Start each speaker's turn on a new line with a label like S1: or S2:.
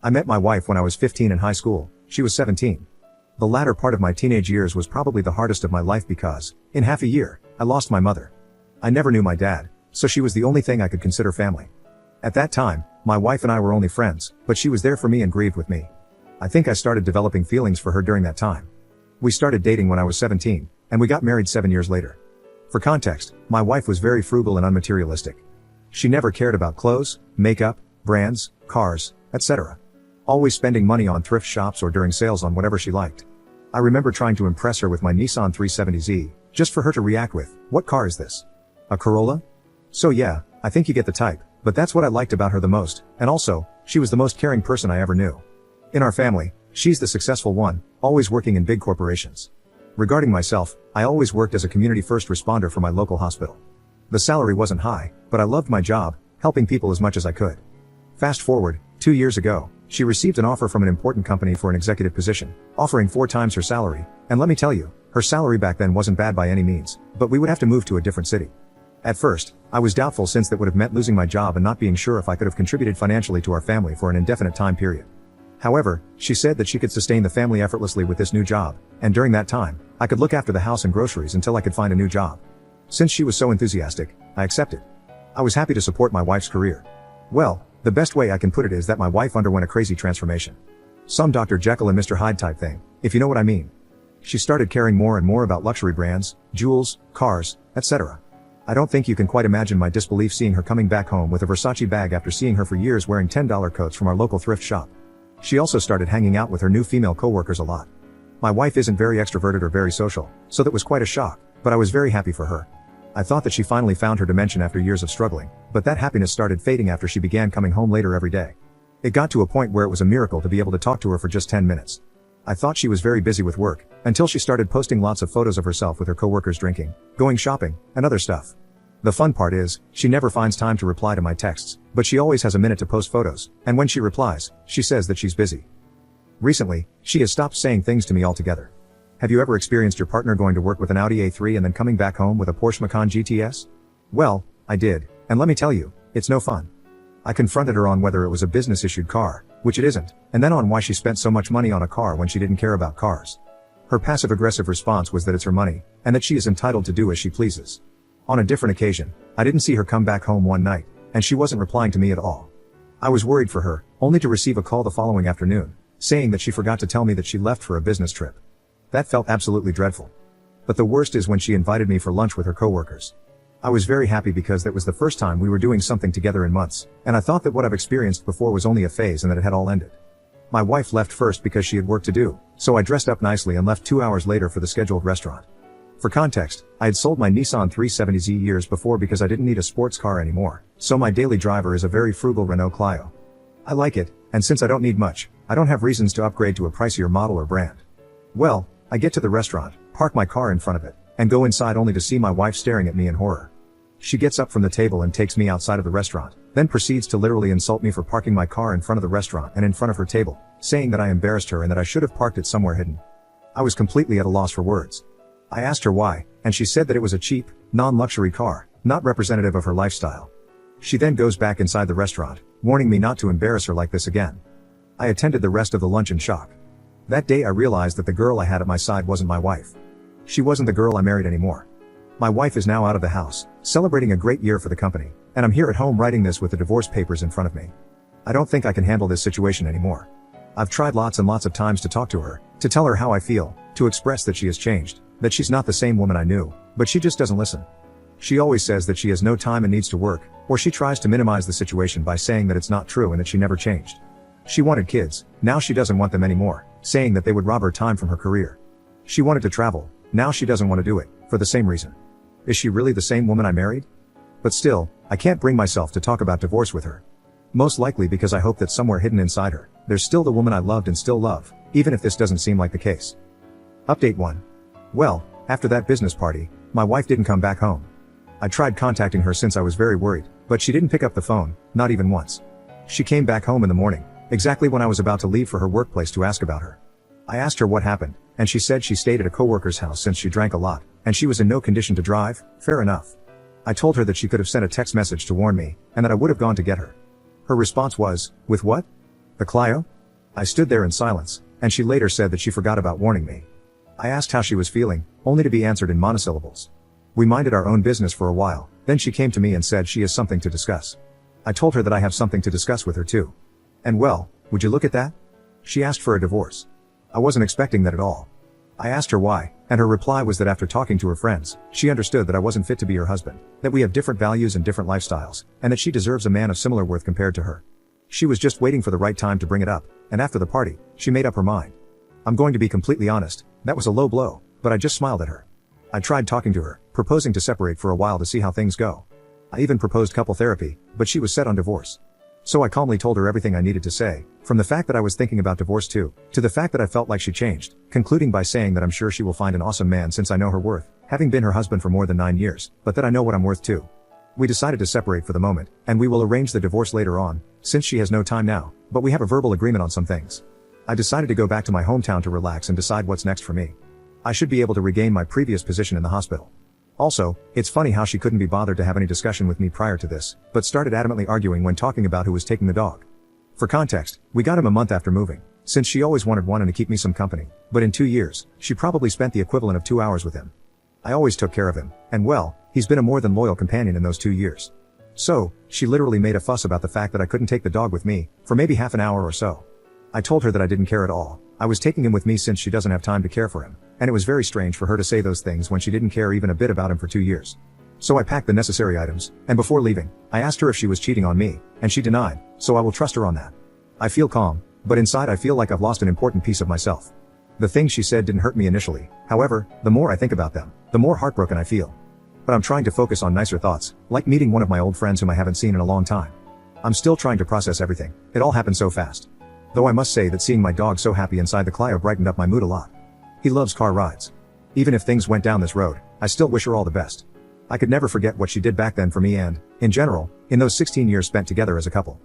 S1: I met my wife when I was 15 in high school. She was 17. The latter part of my teenage years was probably the hardest of my life because, in half a year, I lost my mother. I never knew my dad, so she was the only thing I could consider family. At that time, my wife and I were only friends, but she was there for me and grieved with me. I think I started developing feelings for her during that time. We started dating when I was 17, and we got married 7 years later. For context, my wife was very frugal and unmaterialistic. She never cared about clothes, makeup, brands, cars, etc. Always spending money on thrift shops or during sales on whatever she liked. I remember trying to impress her with my Nissan 370Z, just for her to react with, "What car is this? A Corolla?" So yeah, I think you get the type, but that's what I liked about her the most, and also, she was the most caring person I ever knew. In our family, she's the successful one, always working in big corporations. Regarding myself, I always worked as a community first responder for my local hospital. The salary wasn't high, but I loved my job, helping people as much as I could. Fast forward, 2 years ago, she received an offer from an important company for an executive position, offering 4 times her salary, and let me tell you, her salary back then wasn't bad by any means, but we would have to move to a different city. At first, I was doubtful since that would have meant losing my job and not being sure if I could have contributed financially to our family for an indefinite time period. However, she said that she could sustain the family effortlessly with this new job, and during that time, I could look after the house and groceries until I could find a new job. Since she was so enthusiastic, I accepted. I was happy to support my wife's career. Well, the best way I can put it is that my wife underwent a crazy transformation. Some Dr. Jekyll and Mr. Hyde type thing, if you know what I mean. She started caring more and more about luxury brands, jewels, cars, etc. I don't think you can quite imagine my disbelief seeing her coming back home with a Versace bag after seeing her for years wearing $10 coats from our local thrift shop. She also started hanging out with her new female coworkers a lot. My wife isn't very extroverted or very social, so that was quite a shock, but I was very happy for her. I thought that she finally found her dimension after years of struggling, but that happiness started fading after she began coming home later every day. It got to a point where it was a miracle to be able to talk to her for just 10 minutes. I thought she was very busy with work, until she started posting lots of photos of herself with her coworkers drinking, going shopping, and other stuff. The fun part is, she never finds time to reply to my texts, but she always has a minute to post photos, and when she replies, she says that she's busy. Recently, she has stopped saying things to me altogether. Have you ever experienced your partner going to work with an Audi A3 and then coming back home with a Porsche Macan GTS? Well, I did, and let me tell you, it's no fun. I confronted her on whether it was a business-issued car, which it isn't, and then on why she spent so much money on a car when she didn't care about cars. Her passive-aggressive response was that it's her money, and that she is entitled to do as she pleases. On a different occasion, I didn't see her come back home one night, and she wasn't replying to me at all. I was worried for her, only to receive a call the following afternoon, saying that she forgot to tell me that she left for a business trip. That felt absolutely dreadful. But the worst is when she invited me for lunch with her coworkers. I was very happy because that was the first time we were doing something together in months, and I thought that what I've experienced before was only a phase and that it had all ended. My wife left first because she had work to do, so I dressed up nicely and left 2 hours later for the scheduled restaurant. For context, I had sold my Nissan 370Z years before because I didn't need a sports car anymore, so my daily driver is a very frugal Renault Clio. I like it, and since I don't need much, I don't have reasons to upgrade to a pricier model or brand. Well, I get to the restaurant, park my car in front of it, and go inside only to see my wife staring at me in horror. She gets up from the table and takes me outside of the restaurant, then proceeds to literally insult me for parking my car in front of the restaurant and in front of her table, saying that I embarrassed her and that I should have parked it somewhere hidden. I was completely at a loss for words. I asked her why, and she said that it was a cheap, non-luxury car, not representative of her lifestyle. She then goes back inside the restaurant, warning me not to embarrass her like this again. I attended the rest of the lunch in shock. That day I realized that the girl I had at my side wasn't my wife. She wasn't the girl I married anymore. My wife is now out of the house, celebrating a great year for the company, and I'm here at home writing this with the divorce papers in front of me. I don't think I can handle this situation anymore. I've tried lots and lots of times to talk to her, to tell her how I feel, to express that she has changed, that she's not the same woman I knew, but she just doesn't listen. She always says that she has no time and needs to work, or she tries to minimize the situation by saying that it's not true and that she never changed. She wanted kids, now she doesn't want them anymore, saying that they would rob her time from her career. She wanted to travel, now she doesn't want to do it, for the same reason. Is she really the same woman I married? But still, I can't bring myself to talk about divorce with her. Most likely because I hope that somewhere hidden inside her, there's still the woman I loved and still love, even if this doesn't seem like the case. Update 1. Well, after that business party, my wife didn't come back home. I tried contacting her since I was very worried, but she didn't pick up the phone, not even once. She came back home in the morning, exactly when I was about to leave for her workplace to ask about her. I asked her what happened, and she said she stayed at a coworker's house since she drank a lot, and she was in no condition to drive. Fair enough. I told her that she could have sent a text message to warn me, and that I would have gone to get her. Her response was, "With what? The Clio?" I stood there in silence, and she later said that she forgot about warning me. I asked how she was feeling, only to be answered in monosyllables. We minded our own business for a while, then she came to me and said she has something to discuss. I told her that I have something to discuss with her too. And well, would you look at that? She asked for a divorce. I wasn't expecting that at all. I asked her why, and her reply was that after talking to her friends, she understood that I wasn't fit to be her husband, that we have different values and different lifestyles, and that she deserves a man of similar worth compared to her. She was just waiting for the right time to bring it up, and after the party, she made up her mind. I'm going to be completely honest, that was a low blow, but I just smiled at her. I tried talking to her, proposing to separate for a while to see how things go. I even proposed couple therapy, but she was set on divorce. So I calmly told her everything I needed to say, from the fact that I was thinking about divorce too, to the fact that I felt like she changed, concluding by saying that I'm sure she will find an awesome man since I know her worth, having been her husband for more than 9 years, but that I know what I'm worth too. We decided to separate for the moment, and we will arrange the divorce later on, since she has no time now, but we have a verbal agreement on some things. I decided to go back to my hometown to relax and decide what's next for me. I should be able to regain my previous position in the hospital. Also, it's funny how she couldn't be bothered to have any discussion with me prior to this, but started adamantly arguing when talking about who was taking the dog. For context, we got him a month after moving, since she always wanted one and to keep me some company, but in 2 years, she probably spent the equivalent of 2 hours with him. I always took care of him, and well, he's been a more than loyal companion in those 2 years. So, she literally made a fuss about the fact that I couldn't take the dog with me, for maybe half an hour or so. I told her that I didn't care at all. I was taking him with me since she doesn't have time to care for him, and it was very strange for her to say those things when she didn't care even a bit about him for 2 years. So I packed the necessary items, and before leaving, I asked her if she was cheating on me, and she denied, so I will trust her on that. I feel calm, but inside I feel like I've lost an important piece of myself. The things she said didn't hurt me initially, however, the more I think about them, the more heartbroken I feel. But I'm trying to focus on nicer thoughts, like meeting one of my old friends whom I haven't seen in a long time. I'm still trying to process everything, it all happened so fast. Though I must say that seeing my dog so happy inside the Clio brightened up my mood a lot. He loves car rides. Even if things went down this road, I still wish her all the best. I could never forget what she did back then for me and, in general, in those 16 years spent together as a couple.